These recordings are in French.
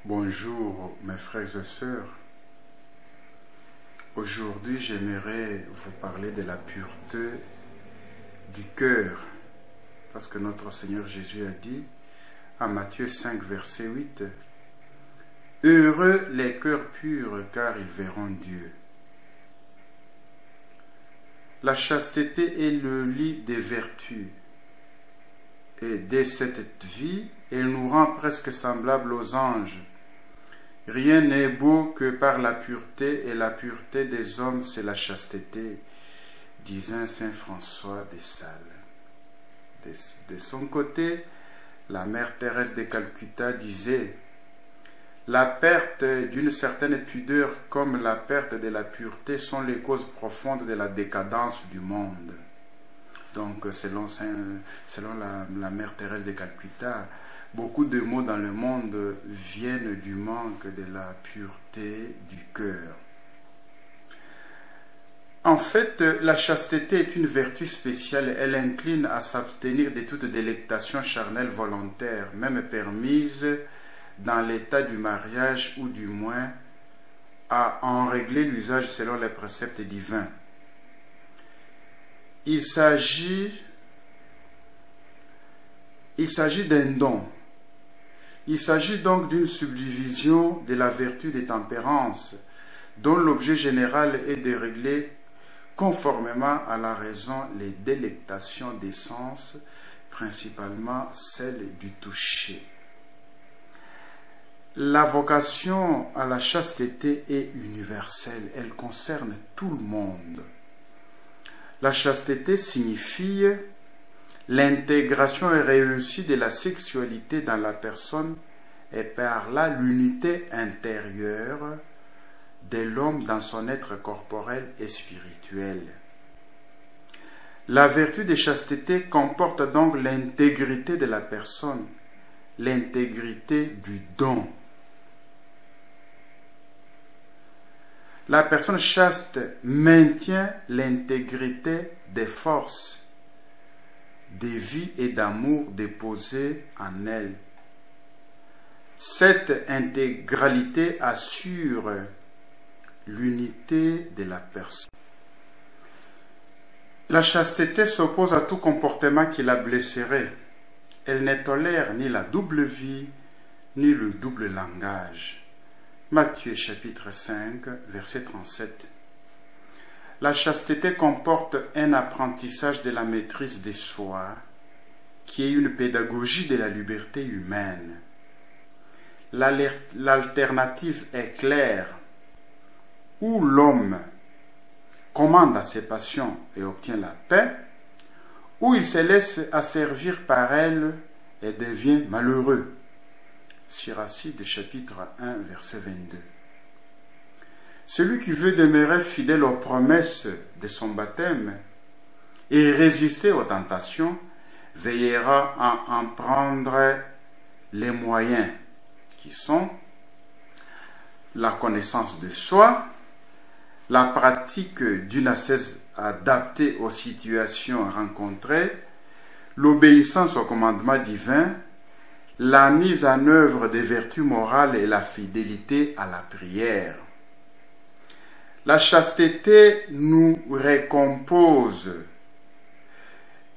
Bonjour mes frères et sœurs. Aujourd'hui, j'aimerais vous parler de la pureté du cœur. Parce que notre Seigneur Jésus a dit, à Matthieu 5, verset 8, « Heureux les cœurs purs, car ils verront Dieu. » La chasteté est le lit des vertus. Et dès cette vie, elle nous rend presque semblables aux anges. Rien n'est beau que par la pureté, et la pureté des hommes, c'est la chasteté, disait saint François de Sales. De son côté, la mère Thérèse de Calcutta disait « La perte d'une certaine pudeur comme la perte de la pureté sont les causes profondes de la décadence du monde. » Donc, selon la mère Thérèse de Calcutta, beaucoup de maux dans le monde viennent du manque de la pureté du cœur. En fait, la chasteté est une vertu spéciale. Elle incline à s'abstenir de toute délectation charnelle volontaire, même permise dans l'état du mariage, ou du moins à en régler l'usage selon les préceptes divins. Il s'agit d'un don. Il s'agit donc d'une subdivision de la vertu de tempérance, dont l'objet général est de régler conformément à la raison les délectations des sens, principalement celles du toucher. La vocation à la chasteté est universelle, elle concerne tout le monde. La chasteté signifie l'intégration réussie de la sexualité dans la personne et par là l'unité intérieure de l'homme dans son être corporel et spirituel. La vertu de chasteté comporte donc l'intégrité de la personne, l'intégrité du don. La personne chaste maintient l'intégrité des forces, des vies et d'amour déposées en elle. Cette intégralité assure l'unité de la personne. La chasteté s'oppose à tout comportement qui la blesserait. Elle ne tolère ni la double vie, ni le double langage. Matthieu chapitre 5, verset 37. La chasteté comporte un apprentissage de la maîtrise de soi, qui est une pédagogie de la liberté humaine. L'alternative est claire, où l'homme commande à ses passions et obtient la paix, où il se laisse asservir par elles et devient malheureux. Siracide chapitre 1 verset 22. Celui qui veut demeurer fidèle aux promesses de son baptême et résister aux tentations veillera à en prendre les moyens qui sont la connaissance de soi, la pratique d'une ascèse adaptée aux situations rencontrées, l'obéissance aux commandements divins, la mise en œuvre des vertus morales et la fidélité à la prière. La chasteté nous récompose.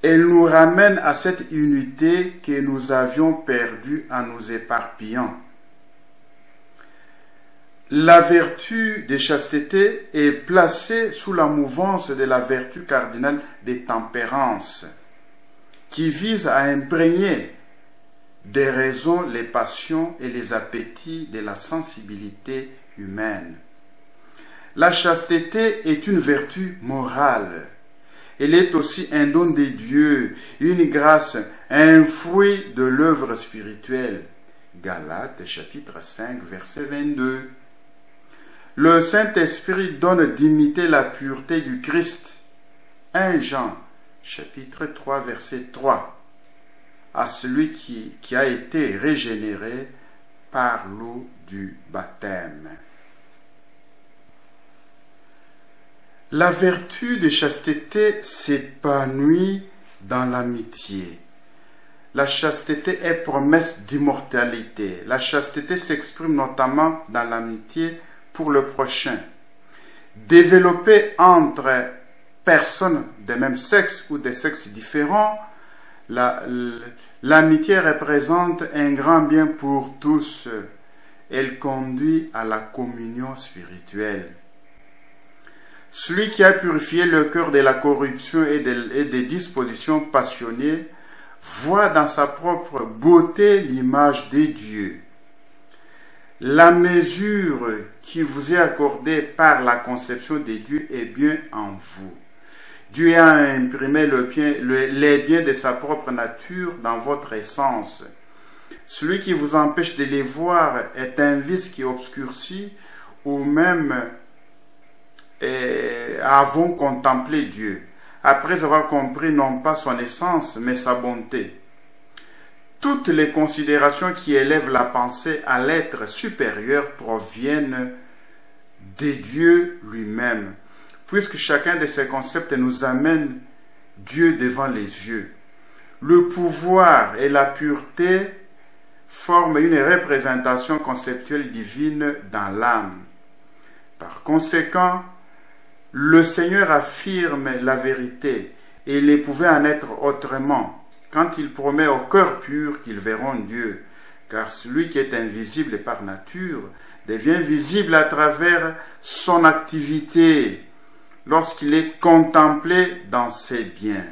Elle nous ramène à cette unité que nous avions perdue en nous éparpillant. La vertu de chasteté est placée sous la mouvance de la vertu cardinale de tempérance, qui vise à imprégner des raisons, les passions et les appétits de la sensibilité humaine. La chasteté est une vertu morale. Elle est aussi un don de Dieu, une grâce, un fruit de l'œuvre spirituelle. Galates chapitre 5 verset 22. Le Saint-Esprit donne d'imiter la pureté du Christ. 1 Jean chapitre 3 verset 3. À celui qui a été régénéré par l'eau du baptême. La vertu de chasteté s'épanouit dans l'amitié. la chasteté est promesse d'immortalité. La chasteté s'exprime notamment dans l'amitié pour le prochain. Développée entre personnes de même sexe ou de sexes différents, l'amitié représente un grand bien pour tous. Elle conduit à la communion spirituelle. Celui qui a purifié le cœur de la corruption et des dispositions passionnées voit dans sa propre beauté l'image des dieux. La mesure qui vous est accordée par la conception des dieux est bien en vous. Dieu a imprimé les biens de sa propre nature dans votre essence. Celui qui vous empêche de les voir est un vice qui obscurcit ou même avons contemplé Dieu, après avoir compris non pas son essence, mais sa bonté. Toutes les considérations qui élèvent la pensée à l'être supérieur proviennent de Dieu lui-même, puisque chacun de ces concepts nous amène Dieu devant les yeux. Le pouvoir et la pureté forment une représentation conceptuelle divine dans l'âme. Par conséquent, le Seigneur affirme la vérité et il ne pouvait en être autrement quand il promet au cœur pur qu'ils verront Dieu, car celui qui est invisible par nature devient visible à travers son activité lorsqu'il est contemplé dans ses biens.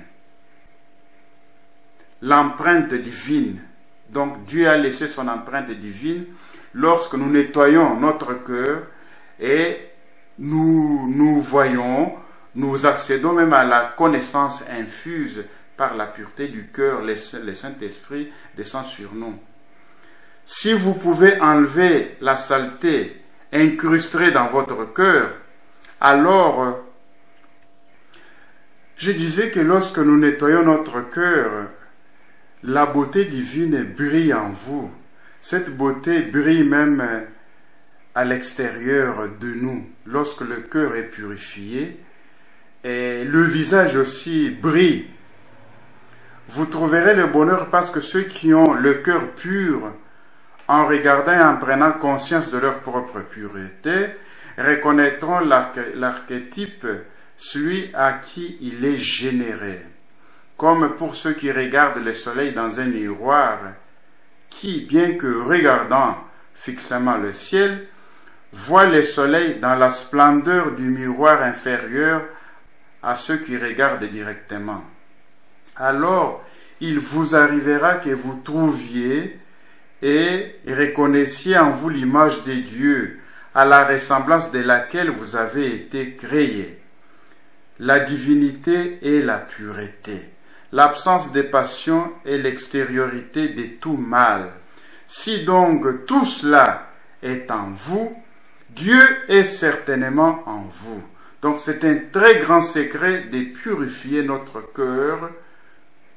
L'empreinte divine. Donc Dieu a laissé son empreinte divine lorsque nous nettoyons notre cœur et nous voyons, nous accédons même à la connaissance infuse par la pureté du cœur, le Saint-Esprit descend sur nous. Si vous pouvez enlever la saleté incrustée dans votre cœur, alors je disais que lorsque nous nettoyons notre cœur, la beauté divine brille en vous. Cette beauté brille même à l'extérieur de nous. Lorsque le cœur est purifié, et le visage aussi brille. Vous trouverez le bonheur parce que ceux qui ont le cœur pur, en regardant et en prenant conscience de leur propre pureté, reconnaîtront l'archétype, celui à qui il est généré. Comme pour ceux qui regardent le soleil dans un miroir, qui, bien que regardant fixement le ciel, voient le soleil dans la splendeur du miroir inférieur à ceux qui regardent directement. Alors, il vous arrivera que vous trouviez et reconnaissiez en vous l'image de Dieu, à la ressemblance de laquelle vous avez été créés. La divinité et la pureté, l'absence de passion et l'extériorité de tout mal. Si donc tout cela est en vous, Dieu est certainement en vous. Donc c'est un très grand secret de purifier notre cœur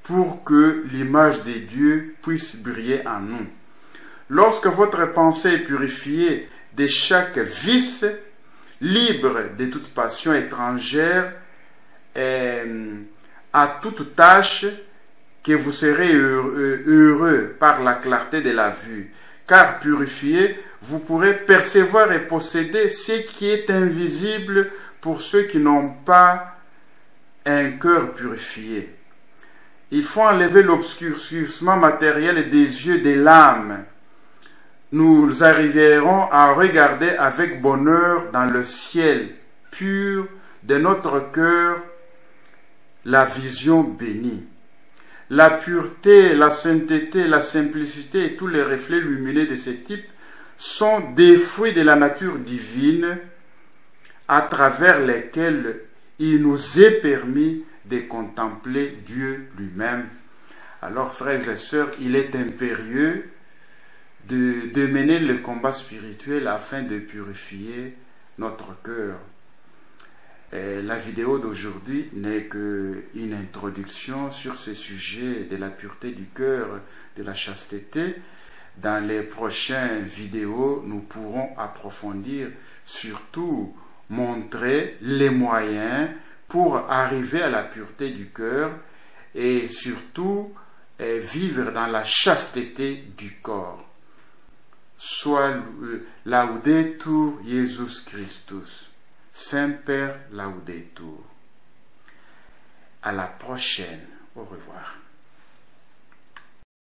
pour que l'image de Dieu puisse briller en nous. Lorsque votre pensée est purifiée de chaque vice, libre de toute passion étrangère et à toute tâche, que vous serez heureux par la clarté de la vue. Car purifié, vous pourrez percevoir et posséder ce qui est invisible pour ceux qui n'ont pas un cœur purifié. Il faut enlever l'obscurcissement matériel des yeux de l'âme. Nous arriverons à regarder avec bonheur dans le ciel pur de notre cœur la vision bénie. La pureté, la sainteté, la simplicité et tous les reflets lumineux de ce type sont des fruits de la nature divine à travers lesquels il nous est permis de contempler Dieu lui-même. Alors, frères et sœurs, il est impérieux de mener le combat spirituel afin de purifier notre cœur. La vidéo d'aujourd'hui n'est qu'une introduction sur ce sujet de la pureté du cœur, de la chasteté. Dans les prochaines vidéos, nous pourrons approfondir, surtout montrer les moyens pour arriver à la pureté du cœur et surtout vivre dans la chasteté du corps. Soit Laudetur Jesus Christus. Saint-Père Laudetur. À la prochaine. Au revoir.